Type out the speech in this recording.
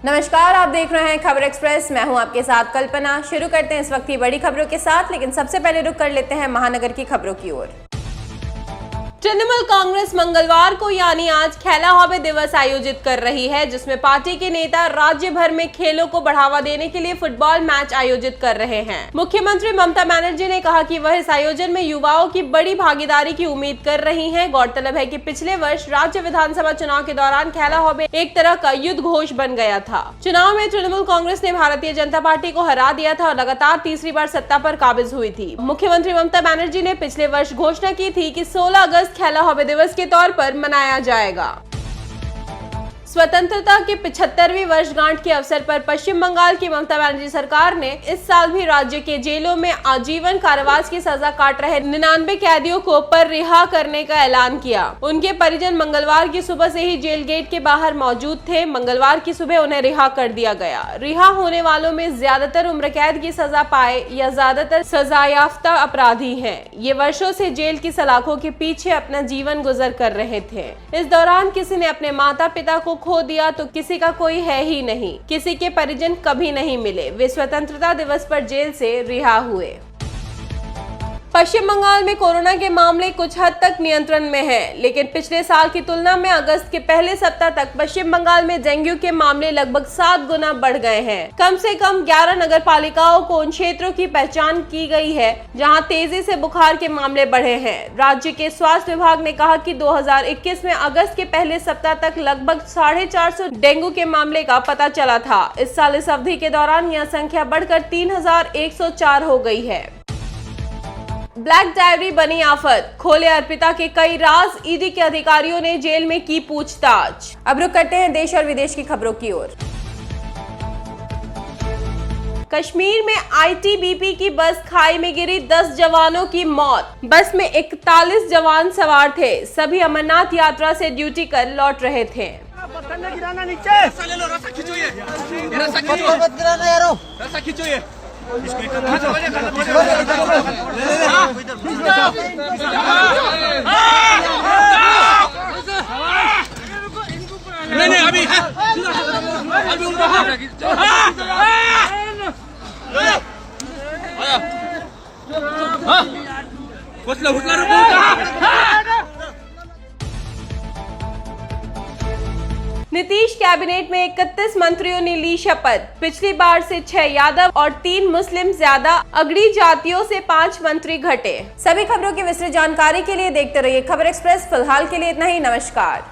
नमस्कार, आप देख रहे हैं खबर एक्सप्रेस। मैं हूं आपके साथ कल्पना। शुरू करते हैं इस वक्त की बड़ी खबरों के साथ, लेकिन सबसे पहले रुक कर लेते हैं महानगर की खबरों की ओर। तृणमूल कांग्रेस मंगलवार को यानी आज खेला हॉबी दिवस आयोजित कर रही है, जिसमें पार्टी के नेता राज्य भर में खेलों को बढ़ावा देने के लिए फुटबॉल मैच आयोजित कर रहे हैं। मुख्यमंत्री ममता बनर्जी ने कहा कि वह इस आयोजन में युवाओं की बड़ी भागीदारी की उम्मीद कर रही हैं। गौरतलब है कि पिछले वर्ष राज्य विधानसभा चुनाव के दौरान खेला हॉबी एक तरह का युद्ध घोष बन गया था। चुनाव में तृणमूल कांग्रेस ने भारतीय जनता पार्टी को हरा दिया था और लगातार तीसरी बार सत्ता पर काबिज हुई थी। मुख्यमंत्री ममता बनर्जी ने पिछले वर्ष घोषणा की थी कि 16 अगस्त खेला हॉबी दिवस के तौर पर मनाया जाएगा। स्वतंत्रता की 75वीं वर्षगांठ के अवसर पर पश्चिम बंगाल की ममता बनर्जी सरकार ने इस साल भी राज्य के जेलों में आजीवन कारावास की सजा काट रहे 99 कैदियों को पर रिहा करने का ऐलान किया। उनके परिजन मंगलवार की सुबह से ही जेल गेट के बाहर मौजूद थे। मंगलवार की सुबह उन्हें रिहा कर दिया गया। रिहा होने वालों में ज्यादातर उम्र कैद की सजा पाए या ज्यादातर सजायाफ्ता अपराधी हैं। ये वर्षों से जेल की सलाखों के पीछे अपना जीवन गुजर कर रहे थे। इस दौरान किसी ने अपने माता पिता को खो दिया तो किसी का कोई है ही नहीं। किसी के परिजन कभी नहीं मिले। वे स्वतंत्रता दिवस पर जेल से रिहा हुए। पश्चिम बंगाल में कोरोना के मामले कुछ हद तक नियंत्रण में हैं, लेकिन पिछले साल की तुलना में अगस्त के पहले सप्ताह तक पश्चिम बंगाल में डेंगू के मामले लगभग 7 गुना बढ़ गए हैं। कम से कम 11 नगर पालिकाओं को उन क्षेत्रों की पहचान की गई है जहां तेजी से बुखार के मामले बढ़े हैं। राज्य के स्वास्थ्य विभाग ने कहा कि 2021 में अगस्त के पहले सप्ताह तक लगभग 450 डेंगू के मामले का पता चला था। इस साल इस अवधि के दौरान यह संख्या बढ़कर 3104 हो गई है। ब्लैक डायरी बनी आफत, खोले अर्पिता के कई राज, ईडी के अधिकारियों ने जेल में की पूछताछ। अब रुक करते हैं देश और विदेश की खबरों की ओर। कश्मीर में आईटीबीपी की बस खाई में गिरी, 10 जवानों की मौत। बस में 41 जवान सवार थे। सभी अमरनाथ यात्रा से ड्यूटी कर लौट रहे थे। नहीं अभी नीतीश कैबिनेट में 31 मंत्रियों ने ली शपथ। पिछली बार से 6 यादव और 3 मुस्लिम ज्यादा, अगड़ी जातियों से 5 मंत्री घटे। सभी खबरों की विस्तृत जानकारी के लिए देखते रहिए खबर एक्सप्रेस। फिलहाल के लिए इतना ही। नमस्कार।